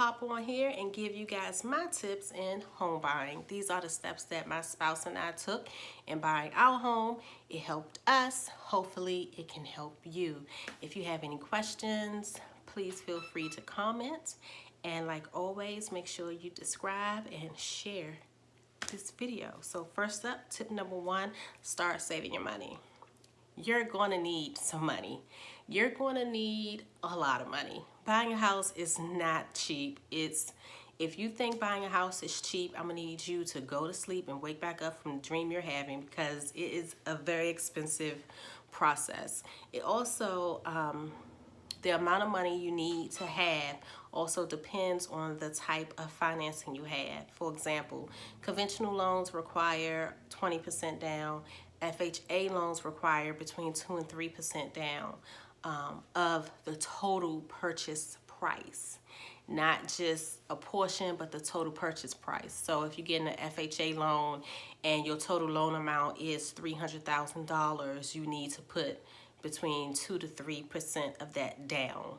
hop on here and give you guys my tips in home buying. These are the steps that my spouse and I took in buying our home. It helped us. Hopefully it can help you. If you have any questions, please feel free to comment. And like always, make sure you subscribe and share this video. So first up, tip number 1, start saving your money. You're going to need some money. You're going to need a lot of money. Buying a house is not cheap. If you think buying a house is cheap, I'm going to need you to go to sleep and wake back up from the dream you're having, because it is a very expensive process. It also, the amount of money you need to have also depends on the type of financing you have. For example, conventional loans require 20% down. FHA loans require between 2 and 3% down of the total purchase price. Not just a portion, but the total purchase price. So if you're getting an FHA loan and your total loan amount is $300,000, you need to put between 2 to 3% of that down.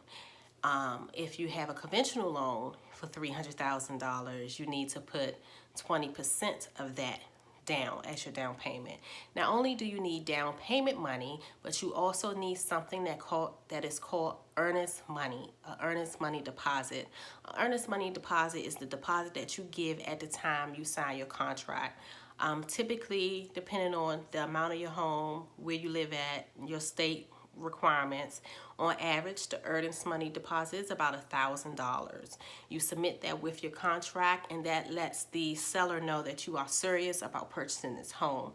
If you have a conventional loan for $300,000, you need to put 20% of that down as your down payment. Not only do you need down payment money, but you also need something that is called earnest money, an earnest money deposit. An earnest money deposit is the deposit that you give at the time you sign your contract. Typically, depending on the amount of your home, where you live at, your state requirements, on average the earnest money deposit is about $1,000. You submit that with your contract, and that lets the seller know that you are serious about purchasing this home.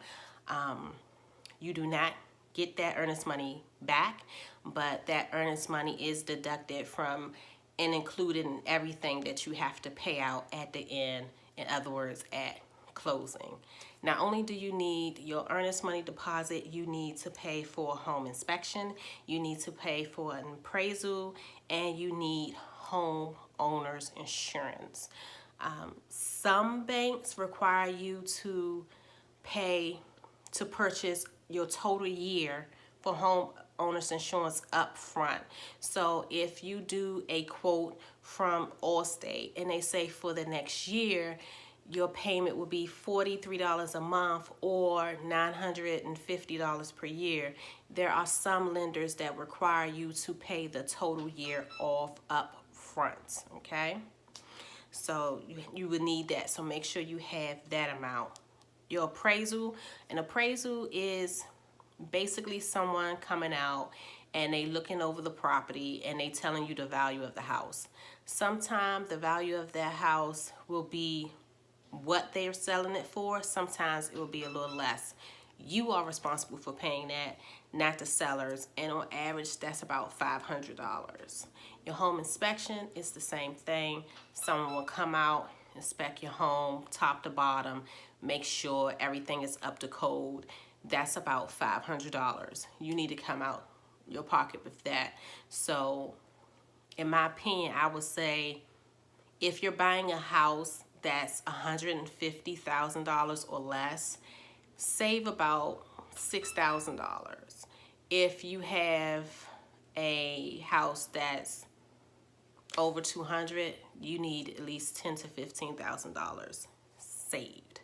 You do not get that earnest money back, but that earnest money is deducted from and included in everything that you have to pay out at the end, in other words, at closing. Not only do you need your earnest money deposit, you need to pay for a home inspection, you need to pay for an appraisal, and you need home owner's insurance. Some banks require you to pay to purchase your total year for home owner's insurance up front. So if you do a quote from Allstate and they say for the next year, your payment will be $43 a month or $950 per year, there are some lenders that require you to pay the total year off up front, okay? So you would need that, so make sure you have that amount. Your appraisal, an appraisal is basically someone coming out and they looking over the property and they telling you the value of the house. Sometimes the value of that house will be what they're selling it for. Sometimes it will be a little less. You are responsible for paying that, not the sellers, and on average that's about $500. Your home inspection is the same thing. Someone will come out, inspect your home top to bottom, make sure everything is up to code. That's about $500. You need to come out your pocket with that. So in my opinion, I would say if you're buying a house that's $150,000 or less, save about $6,000. If you have a house that's over 200, you need at least $10,000 to $15,000 saved.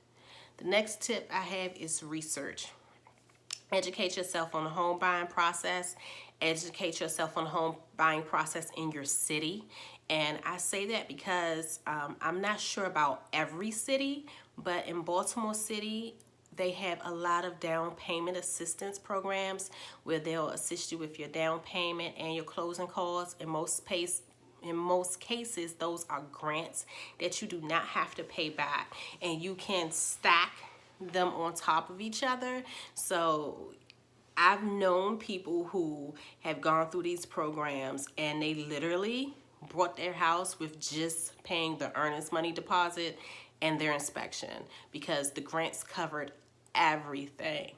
The next tip I have is research. Educate yourself on the home buying process. Educate yourself on the home buying process in your city. And I say that because I'm not sure about every city, but in Baltimore City, they have a lot of down payment assistance programs where they'll assist you with your down payment and your closing costs. In most cases, those are grants that you do not have to pay back, and you can stack them on top of each other. So I've known people who have gone through these programs and they literally bought their house with just paying the earnest money deposit and their inspection, because the grants covered everything.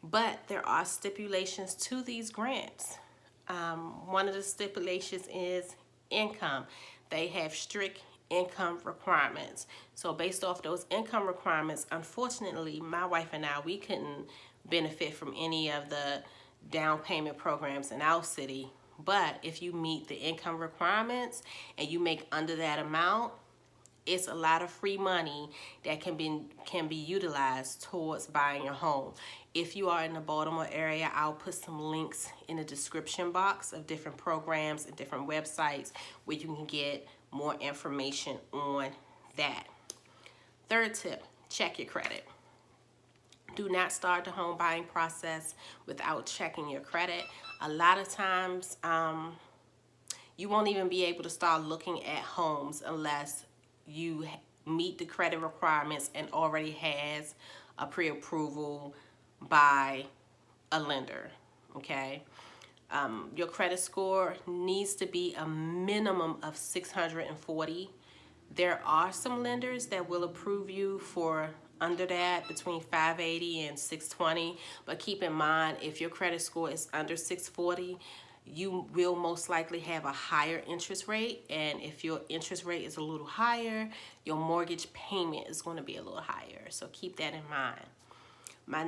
But there are stipulations to these grants. One of the stipulations is income. They have strict income requirements. So based off those income requirements, unfortunately, my wife and I, we couldn't benefit from any of the down payment programs in our city But if you meet the income requirements and you make under that amount, it's a lot of free money that can be utilized towards buying your home. If you are in the Baltimore area, I'll put some links in the description box of different programs and different websites where you can get more information on that. Third tip, check your credit. Do not start the home buying process without checking your credit. A lot of times, you won't even be able to start looking at homes unless you meet the credit requirements and already has a pre-approval by a lender, okay? Your credit score needs to be a minimum of 640. There are some lenders that will approve you for under that, between 580 and 620, but keep in mind, if your credit score is under 640, you will most likely have a higher interest rate, and if your interest rate is a little higher, your mortgage payment is going to be a little higher, so keep that in mind. My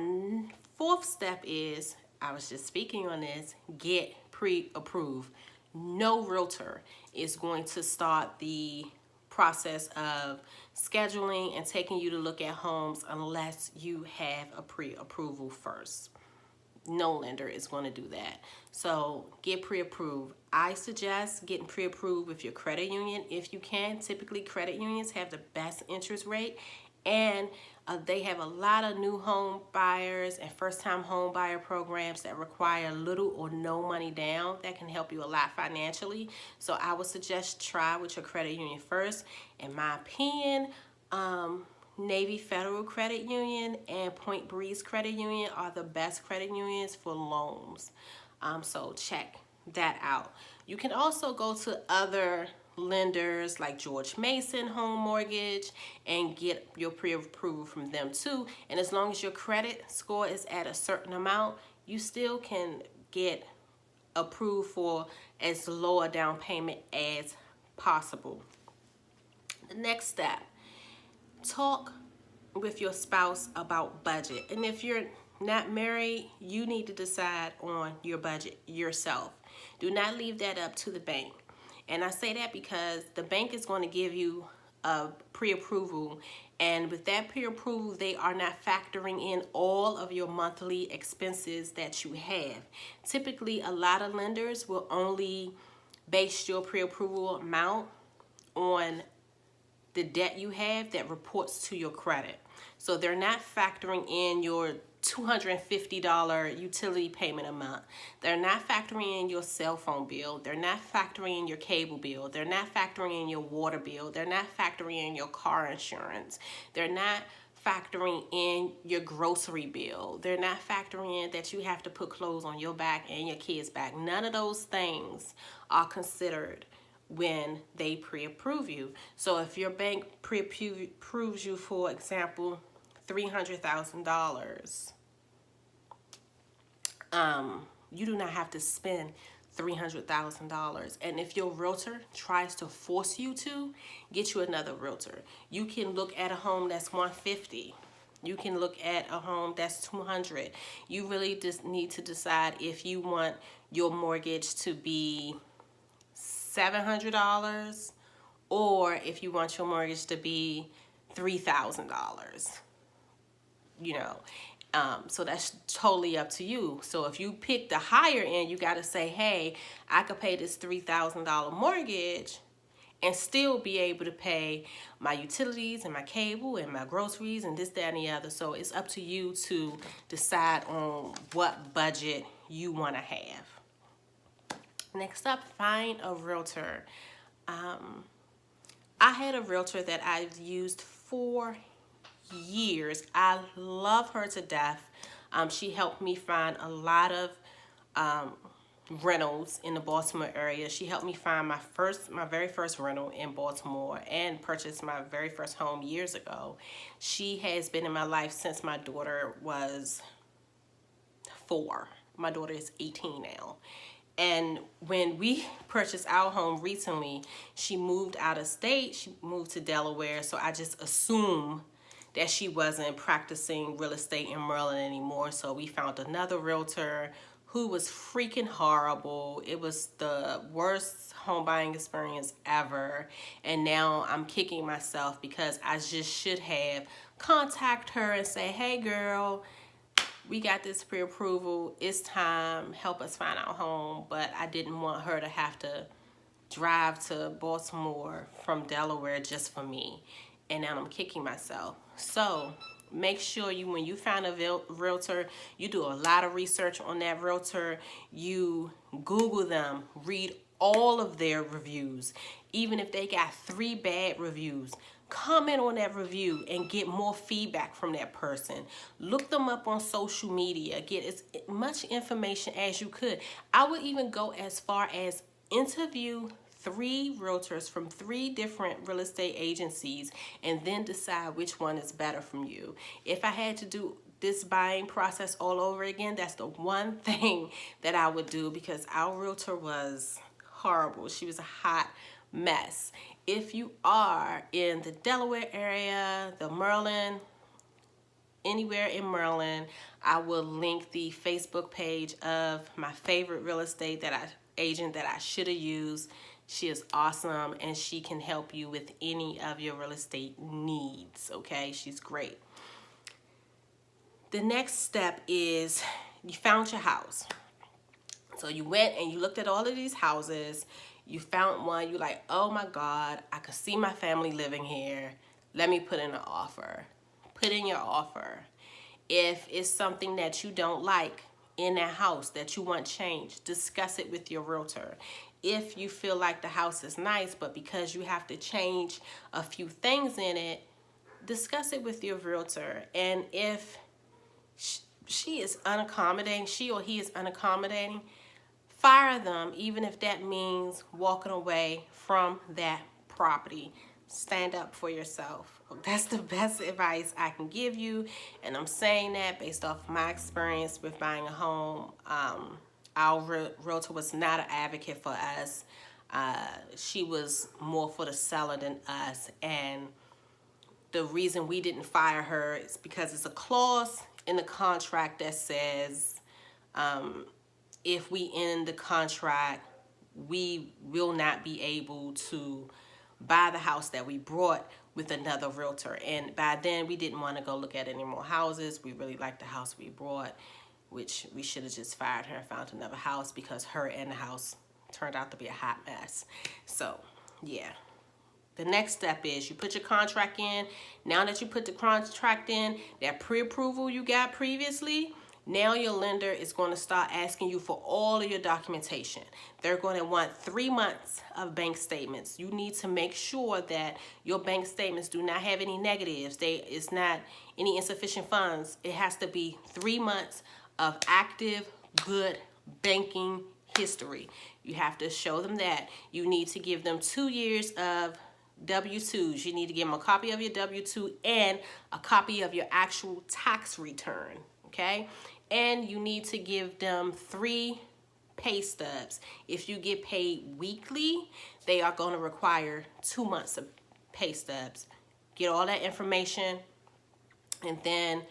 fourth step is, I was just speaking on this, get pre-approved. No realtor is going to start the process of scheduling and taking you to look at homes unless you have a pre-approval first. No lender is going to do that. So get pre-approved. I suggest getting pre-approved with your credit union if you can. Typically, credit unions have the best interest rate, and they have a lot of new home buyers and first-time home buyer programs that require little or no money down that can help you a lot financially. So I would suggest try with your credit union first. In my opinion, Navy Federal Credit Union and Point Breeze Credit Union are the best credit unions for loans. So check that out. You can also go to other lenders like George Mason Home Mortgage and get your pre-approval from them too. And as long as your credit score is at a certain amount, you still can get approved for as low a down payment as possible. The next step, talk with your spouse about budget. And if you're not married, you need to decide on your budget yourself. Do not leave that up to the bank. And I say that because the bank is going to give you a pre-approval, and with that pre-approval, they are not factoring in all of your monthly expenses that you have. Typically, a lot of lenders will only base your pre-approval amount on the debt you have that reports to your credit. So they're not factoring in your $250 utility payment a month. They're not factoring in your cell phone bill. They're not factoring in your cable bill. They're not factoring in your water bill. They're not factoring in your car insurance. They're not factoring in your grocery bill. They're not factoring in that you have to put clothes on your back and your kids' back. None of those things are considered when they pre-approve you. So if your bank pre-approves you, for example, $300,000, you do not have to spend $300,000. And if your realtor tries to force you to, get you another realtor. You can look at a home that's $150,000. You can look at a home that's $200,000. You really just need to decide if you want your mortgage to be $700 or if you want your mortgage to be $3,000. You know, so that's totally up to you. So if you pick the higher end, you got to say, hey, I could pay this $3,000 mortgage and still be able to pay my utilities and my cable and my groceries and this, that, and the other. So it's up to you to decide on what budget you want to have. Next up, find a realtor. I had a realtor that I've used for years. I love her to death. She helped me find a lot of rentals in the Baltimore area. She helped me find my very first rental in Baltimore and purchase my very first home years ago. She has been in my life since my daughter was 4. My daughter is 18 now. And when we purchased our home recently, she moved out of state. She moved to Delaware. So I just assumed that she wasn't practicing real estate in Maryland anymore. So we found another realtor who was freaking horrible. It was the worst home buying experience ever. And now I'm kicking myself because I just should have contact her and say, hey girl, we got this pre-approval. It's time. Help us find our home. But I didn't want her to have to drive to Baltimore from Delaware just for me. And now I'm kicking myself. So make sure when you find a realtor, you do a lot of research on that realtor. You Google them, read all of their reviews. Even if they got 3 bad reviews, comment on that review and get more feedback from that person. Look them up on social media. Get as much information as you could. I would even go as far as interview 3 realtors from 3 different real estate agencies and then decide which one is better from you. If I had to do this buying process all over again, that's the one thing that I would do, because our realtor was horrible. She was a hot mess. If you are in the Delaware area, the Maryland, anywhere in Maryland, I will link the Facebook page of my favorite real estate agent that I should have used. She is awesome and she can help you with any of your real estate needs, okay? She's great. The next step is you found your house. So you went and you looked at all of these houses. You found one. You're like, oh my God, I could see my family living here. Let me put in an offer. Put in your offer. If it's something that you don't like in that house that you want changed, discuss it with your realtor. If you feel like the house is nice, but because you have to change a few things in it, discuss it with your realtor. And if she is unaccommodating, she or he is unaccommodating, fire them, even if that means walking away from that property. Stand up for yourself. That's the best advice I can give you, and I'm saying that based off my experience with buying a home. Our realtor was not an advocate for us. She was more for the seller than us, and the reason we didn't fire her is because it's a clause in the contract that says if we end the contract, we will not be able to buy the house that we brought with another realtor. And by then, we didn't want to go look at any more houses. We really liked the house we brought, which we should have just fired her and found another house, because her and the house turned out to be a hot mess. So, yeah. The next step is you put your contract in. Now that you put the contract in, that pre-approval you got previously, now your lender is going to start asking you for all of your documentation. They're going to want 3 months of bank statements. You need to make sure that your bank statements do not have any negatives. It's not any insufficient funds. It has to be 3 months of active, good banking history. You have to show them that. You need to give them 2 years of W-2s. You need to give them a copy of your W-2 and a copy of your actual tax return, okay? And you need to give them 3 pay stubs. If you get paid weekly, they are going to require 2 months of pay stubs. Get all that information, and then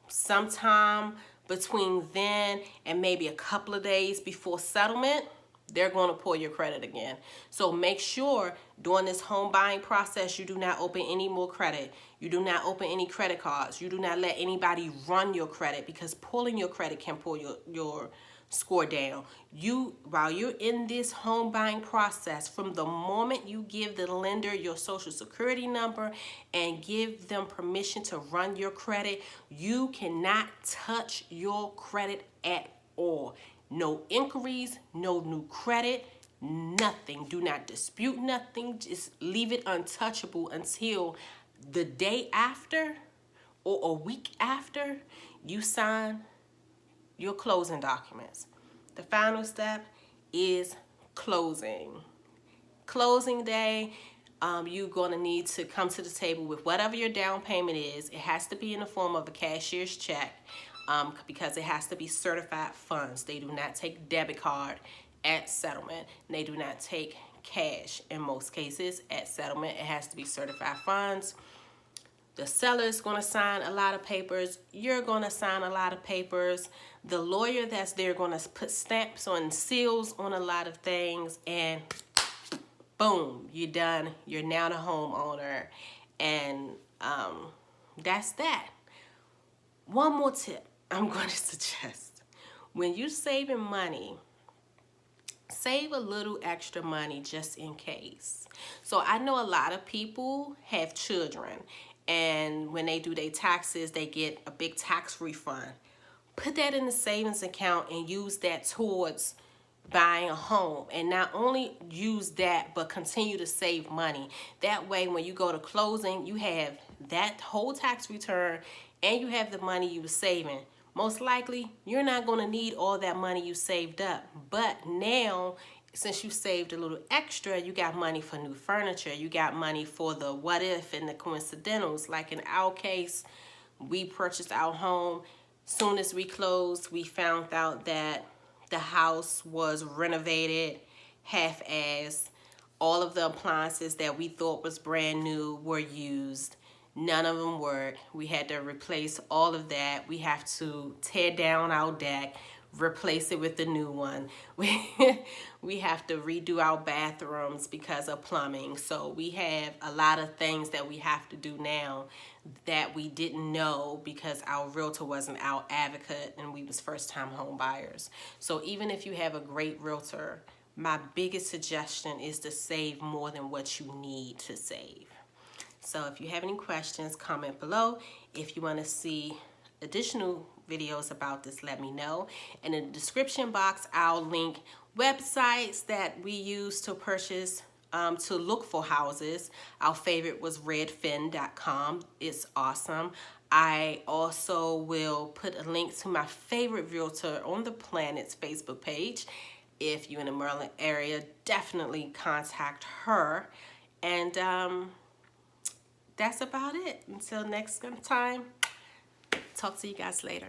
sometime between then and maybe a couple of days before settlement, they're going to pull your credit again. So make sure during this home buying process, you do not open any more credit. You do not open any credit cards. You do not let anybody run your credit, because pulling your credit can pull your score down. While you're in this home buying process, from the moment you give the lender your social security number and give them permission to run your credit, you cannot touch your credit at all. No inquiries, no new credit, nothing. Do not dispute nothing. Just leave it untouchable until the day after or a week after you sign your closing documents. The final step is closing. Closing day, you're going to need to come to the table with whatever your down payment is. It has to be in the form of a cashier's check. Because it has to be certified funds. They do not take debit card at settlement. They do not take cash in most cases at settlement. It has to be certified funds. The seller is going to sign a lot of papers. You're going to sign a lot of papers. The lawyer that's there going to put stamps on seals on a lot of things. And boom, you're done. You're now the homeowner. And that's that. One more tip I'm going to suggest. When you're saving money, save a little extra money just in case. So I know a lot of people have children, and when they do their taxes, they get a big tax refund. Put that in the savings account and use that towards buying a home. And not only use that, but continue to save money. That way, when you go to closing, you have that whole tax return and you have the money you were saving. Most likely, you're not going to need all that money you saved up. But now, since you saved a little extra, you got money for new furniture. You got money for the what if and the coincidentals. Like in our case, we purchased our home. Soon as we closed, we found out that the house was renovated half-assed. All of the appliances that we thought was brand new were used. None of them worked. We had to replace all of that. We have to tear down our deck, replace it with the new one. We have to redo our bathrooms because of plumbing. So we have a lot of things that we have to do now that we didn't know because our realtor wasn't our advocate and we was first-time home buyers. So even if you have a great realtor, my biggest suggestion is to save more than what you need to save. So if you have any questions, comment below. If you want to see additional videos about this, let me know. And in the description box, I'll link websites that we use to purchase, to look for houses. Our favorite was redfin.com. It's awesome. I also will put a link to my favorite realtor on the planet's Facebook page. If you're in the Maryland area, definitely contact her. And that's about it. Until next time, talk to you guys later.